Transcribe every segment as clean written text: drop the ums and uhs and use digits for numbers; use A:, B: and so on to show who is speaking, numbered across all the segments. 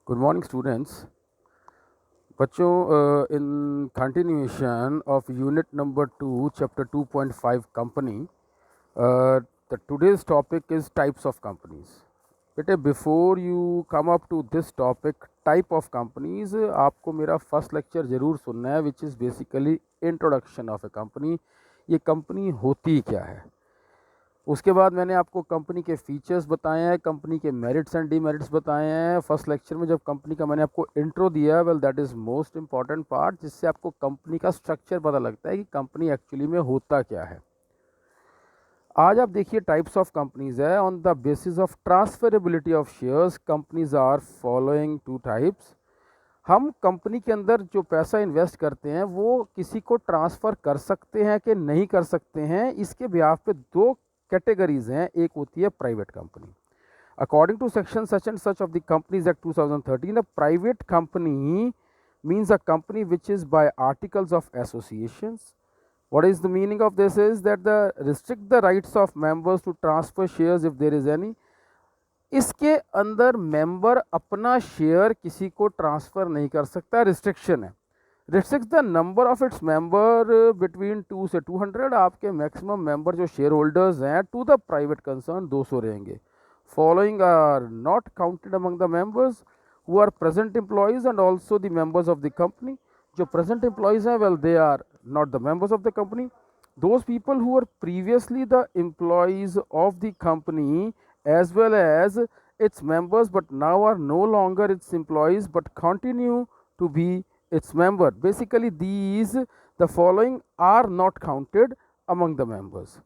A: Good morning students. बच्चों, in continuation of unit number 2 chapter 2.5 company, the today's topic is types of companies. बेटे, before you come up to this topic type of companies, आपको मेरा first lecture ज़रूर सुनना है, which is basically introduction of a company. ये company होती क्या है। उसके बाद मैंने आपको कंपनी के फीचर्स बताए हैं, कंपनी के मेरिट्स एंड डीमेरिट्स बताए हैं। फर्स्ट लेक्चर में जब कंपनी का मैंने आपको इंट्रो दिया, well that is most important part, जिससे आपको कंपनी का स्ट्रक्चर पता लगता है कि कंपनी एक्चुअली में होता क्या है। आज आप देखिए टाइप्स ऑफ कंपनीज है। On the basis of transferability of shares, companies are following two types. हम कंपनी के अंदर जो पैसा इन्वेस्ट करते हैं वो किसी को ट्रांसफ़र कर सकते हैं कि नहीं कर सकते हैं, इसके बिहाफ पे दो कैटेगरीज हैं। एक होती है private company. According to section such and such of the companies act 2013, a private company means a company which is by articles of associations. What is the meaning of this is that the restrict the rights of members to transfer shares if there is any. इसके अंदर member अपना share किसी को transfer नहीं कर सकता, restriction है। Restrict the number of its member between 2 से 200। आपके मैक्सिमम मेंबर जो शेयर होल्डर्स हैं टू द प्राइवेट कंसर्न 200 रहेंगे। Following are not counted among the members who are present employees and also the members of the company. जो present employees हैं, well they are not the members of the company. Those people who were previously the employees of the company as well as its members but now are no longer its employees but continue to be its member. Basically the following are not counted among the members.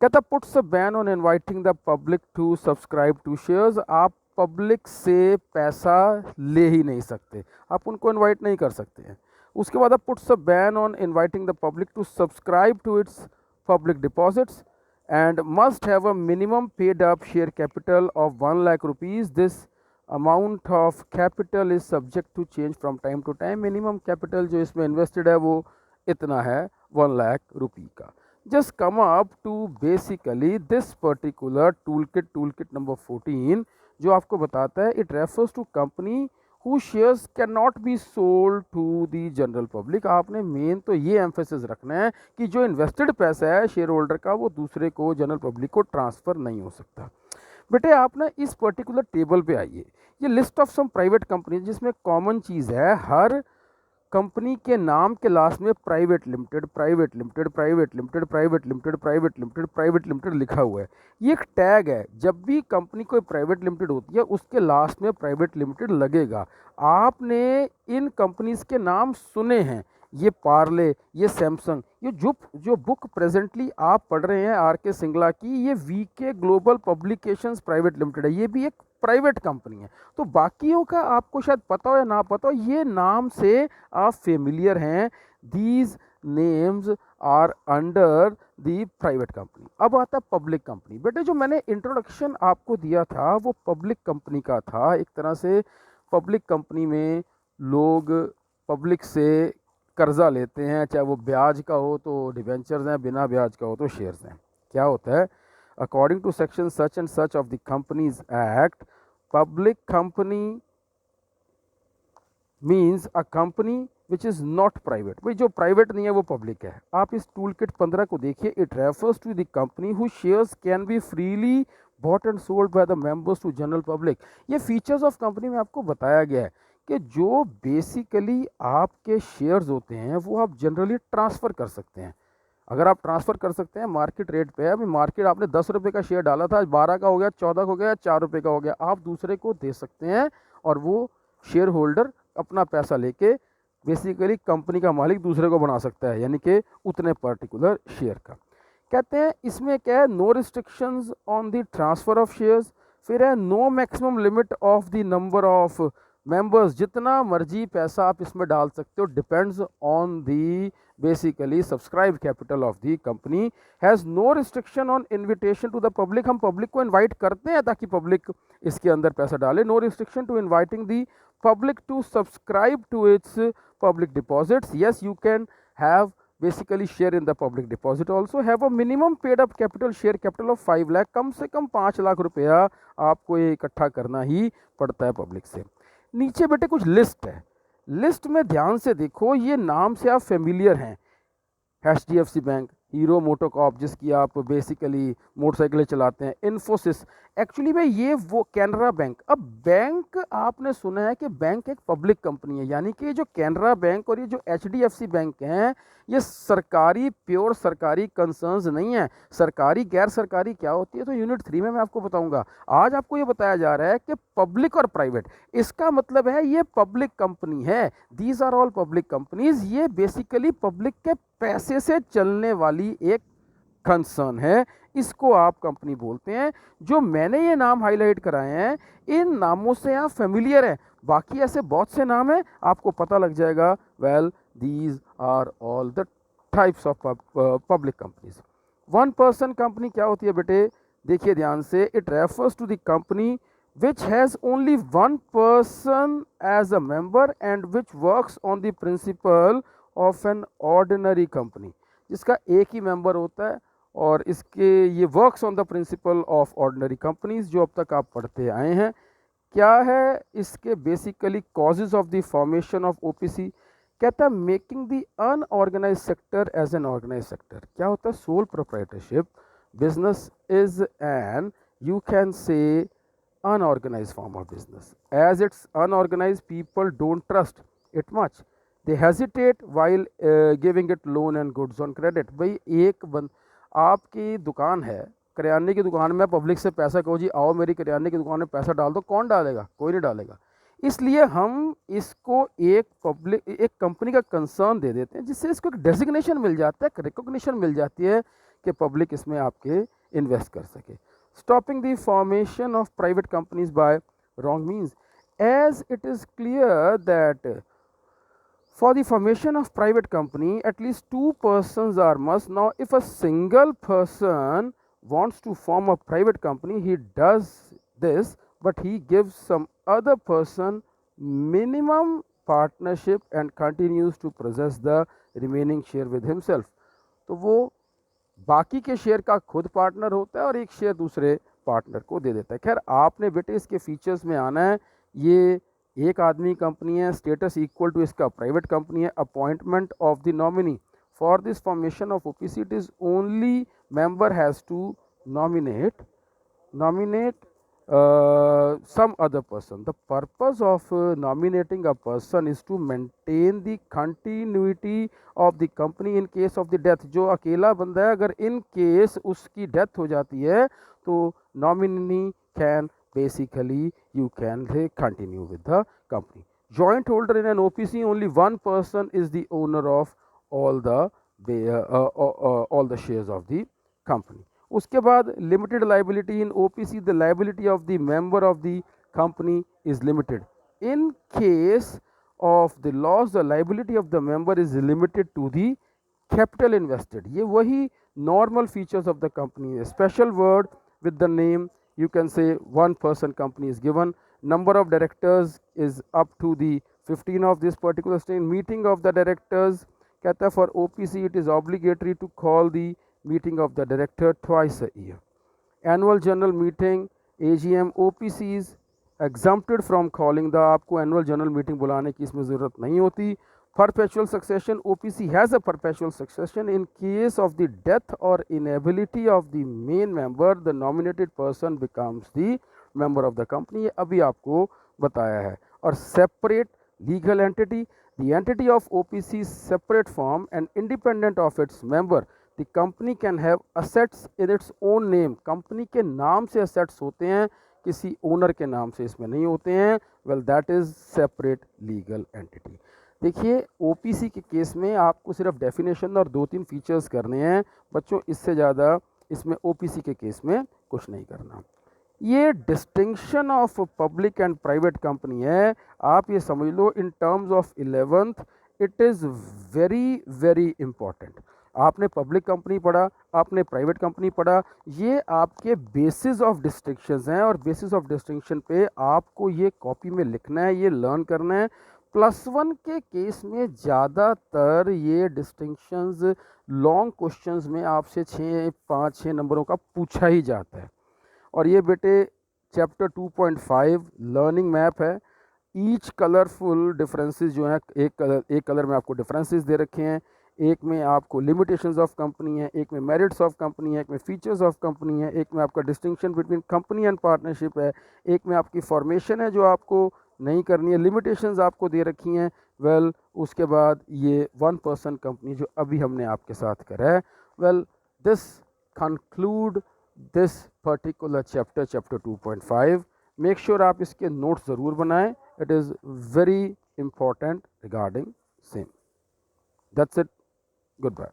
A: कहता puts a ban on inviting the public to subscribe to shares. आप public से पैसा ले ही नहीं सकते, आप उनको invite नहीं कर सकते हैं। उसके बाद puts a ban on inviting the public to subscribe to its public deposits and must have a minimum paid up share capital of 1 lakh rupees. This amount of capital is subject to change from time to time. Minimum capital जो इसमें invested है वो इतना है, 1 लाख रुपये का। Just come up to basically this particular tool kit number 14 जो आपको बताता है, it refers to company whose shares cannot be sold to the general public। आपने मेन तो ये एम्फेसिस रखना है कि जो इन्वेस्टेड पैसा है शेयर होल्डर का वो दूसरे को, जनरल पब्लिक को ट्रांसफ़र नहीं हो सकता। बेटे, आप ना इस पर्टिकुलर टेबल पे आइए। ये list of some private company, जिसमें कॉमन चीज़ है, हर कंपनी के नाम के लास्ट में private limited, private limited, private limited, private limited, private limited, private limited लिखा हुआ है। ये एक टैग है। जब भी कंपनी कोई प्राइवेट लिमिटेड होती है उसके लास्ट में प्राइवेट लिमिटेड लगेगा। आपने इन कंपनीज के नाम सुने हैं, ये पार्ले, ये सैमसंग, ये जो बुक प्रेजेंटली आप पढ़ रहे हैं आर के सिंगला की, ये VK Global Publications Private Limited है, ये भी एक प्राइवेट कंपनी है। तो बाकियों का आपको शायद पता हो या ना पता हो, ये नाम से आप फेमिलियर हैं। These names are under the private company. अब आता है पब्लिक कंपनी। बेटे, जो मैंने इंट्रोडक्शन आपको दिया था वो पब्लिक कंपनी का था। एक तरह से पब्लिक कंपनी में लोग पब्लिक से कर्जा लेते हैं, चाहे वो ब्याज का हो तो डिवेंचर्स हैं, बिना ब्याज का हो तो शेयर्स हैं। क्या होता है, according to section such and such of the companies act, public company means a company which is not private. भाई, जो प्राइवेट नहीं है वो पब्लिक है। आप इस टूल किट 15 को देखिए। It refers to the company who shares can be freely bought and sold by the members to general public. ये फीचर्स ऑफ कंपनी में आपको बताया गया है कि जो बेसिकली आपके शेयर्स होते हैं वो आप जनरली ट्रांसफ़र कर सकते हैं। अगर आप ट्रांसफ़र कर सकते हैं मार्केट रेट पे है, अभी मार्केट आपने 10 रुपये का शेयर डाला था, आज 12 का हो गया, 14 हो गया, 4 रुपये का हो गया, आप दूसरे को दे सकते हैं और वो शेयर होल्डर अपना पैसा लेके बेसिकली कंपनी का मालिक दूसरे को बना सकता है, यानी कि उतने पर्टिकुलर शेयर का। कहते हैं इसमें क्या है, no restrictions on the transfer of shares. फिर है no maximum limit of the number of members. जितना मर्जी पैसा आप इसमें डाल सकते हो, depends on the basically subscribe capital of the company. Has no restriction on invitation to the public. हम पब्लिक को इन्वाइट करते हैं ताकि पब्लिक इसके अंदर पैसा डाले। No restriction to inviting the public to subscribe to its public deposits. Yes, you can have basically share in the public deposit also. Have a minimum paid up capital, share capital of 5 lakh. कम से कम 5 लाख रुपया आपको ये इकट्ठा करना ही पड़ता है पब्लिक से। नीचे बेटे कुछ लिस्ट है, लिस्ट में ध्यान से देखो, ये नाम से आप फेमिलियर हैं, HDFC बैंक, हीरो मोटोकॉर्प जिसकी आप बेसिकली मोटरसाइकिलें चलाते हैं, इन्फोसिस, एक्चुअली में ये वो कैनरा बैंक। अब बैंक आपने सुना है कि बैंक एक पब्लिक कंपनी है, यानी कि जो कैनरा बैंक और ये जो HDFC बैंक हैं ये सरकारी, प्योर सरकारी कंसर्न्स नहीं है। सरकारी गैर सरकारी क्या होती है तो यूनिट 3 में मैं आपको बताऊंगा। आज आपको ये बताया जा रहा है कि पब्लिक और प्राइवेट, इसका मतलब है ये पब्लिक कंपनी है, these are all public companies, ये बेसिकली पब्लिक के पैसे से चलने वाली एक कंसर्न है, इसको आप कंपनी बोलते हैं। जो मैंने ये नाम हाईलाइट कराए हैं इन नामों से आप फेमिलियर हैं, बाकी ऐसे बहुत से नाम हैं आपको पता लग जाएगा। Well these are all the types of public companies. One person company क्या होती है बेटे, देखिए ध्यान से, it refers to the company which has only one person as a member and which works on the principle of an ordinary company, जिसका एक ही member होता है और इसके ये works on the principle of ordinary companies, जो अब तक आप पढ़ते आए हैं। क्या है इसके basically causes of the formation of OPC, कहता है making the unorganize sector as an organize sector. क्या होता है, sole proprietorship business is an, you can say, unorganized form of business. As it's unorganized, people don't trust it much. They hesitate while giving it loan and goods on credit. भाई आपकी दुकान है, करियाने की दुकान में पब्लिक से पैसा कहो जी आओ मेरी करियाने की दुकान में पैसा डाल दो, कौन डालेगा, कोई नहीं डालेगा। इसलिए हम इसको एक कंपनी का कंसर्न दे देते हैं, जिससे इसको एक डेजिग्नेशन मिल जाता है, एक रिकॉग्निशन मिल जाती है कि पब्लिक इसमें आपके इन्वेस्ट कर सके। Stopping the formation of private companies by wrong means, as it is clear that for the formation of private company at least two persons are must. Now if a single person wants to form a private company, he does this, but he gives some other person minimum partnership and continues to possess the remaining share with himself. तो वो बाकी के share का खुद partner होता है और एक शेयर दूसरे पार्टनर को दे देता है। खैर आपने बेटे इसके फीचर्स में आना है, ये एक आदमी कंपनी है, स्टेटस इक्वल टू इसका प्राइवेट कंपनी है, appointment of the nominee for this formation of OPC, it is only member has to nominate some other person. The purpose of nominating a person is to maintain the continuity of the company in case of the death. जो अकेला बंदा है अगर in case उसकी death हो जाती है तो nominee can basically you can say continue with the company. Joint holder in an OPC, only one person is the owner of all the shares of the company. उसके बाद limited liability in OPC, the liability of the member of the company is limited. In case of the loss the liability of the member is limited to the capital invested. ये वही normal features of the company है। Special word with the name, you can say one person company is given, number of directors is up to the 15 of this particular state. Meeting of the directors कहता है for OPC it is obligatory to call the meeting of the director twice a year. Annual general meeting AGM OPC is exempted from calling the, आपको annual general meeting बुलाने की इसमें ज़रूरत नहीं होती। Perpetual succession, OPC has a perpetual succession in case of the death or inability of the main member, the nominated person becomes the member of the company। ये अभी आपको बताया है। और separate legal entity, the entity of OPC is separate from and independent of its member। The company can have assets in its own name। Company के नाम से assets होते हैं, किसी ओनर के नाम से इसमें नहीं होते हैं। Well that is separate legal entity. देखिए ओपीसी के केस में आपको सिर्फ डेफिनेशन और 2-3 फीचर्स करने हैं बच्चों, इससे ज़्यादा इसमें ओपीसी के केस में कुछ नहीं करना। ये distinction of public and private company है, आप ये समझ लो in terms of 11th it is very very important. आपने पब्लिक कंपनी पढ़ा, आपने प्राइवेट कंपनी पढ़ा, ये आपके बेसिस ऑफ डिस्टिंक्शंस हैं और बेसिस ऑफ डिस्टिंक्शन पे आपको ये कॉपी में लिखना है, ये लर्न करना है। +1 के केस में ज़्यादातर ये डिस्टिंक्शंस लॉन्ग क्वेश्चंस में आपसे 5-6 नंबरों का पूछा ही जाता है। और ये बेटे चैप्टर 2.5 लर्निंग मैप है, ईच कलरफुल डिफरेंसेस जो हैं, एक कलर में आपको डिफरेंसेस दे रखे हैं, एक में आपको लिमिटेशंस ऑफ कंपनी है, एक में मेरिट्स ऑफ कंपनी है, एक में फीचर्स ऑफ कंपनी है, एक में आपका distinction between company and partnership है, एक में आपकी फॉर्मेशन है जो आपको नहीं करनी है, लिमिटेशंस आपको दे रखी हैं। वेल उसके बाद ये 1% कंपनी जो अभी हमने आपके साथ करा है। Well this conclude this particular chapter 2.5। Make sure आप इसके नोट्स ज़रूर बनाएं, it is very important regarding same. That's it, good bye.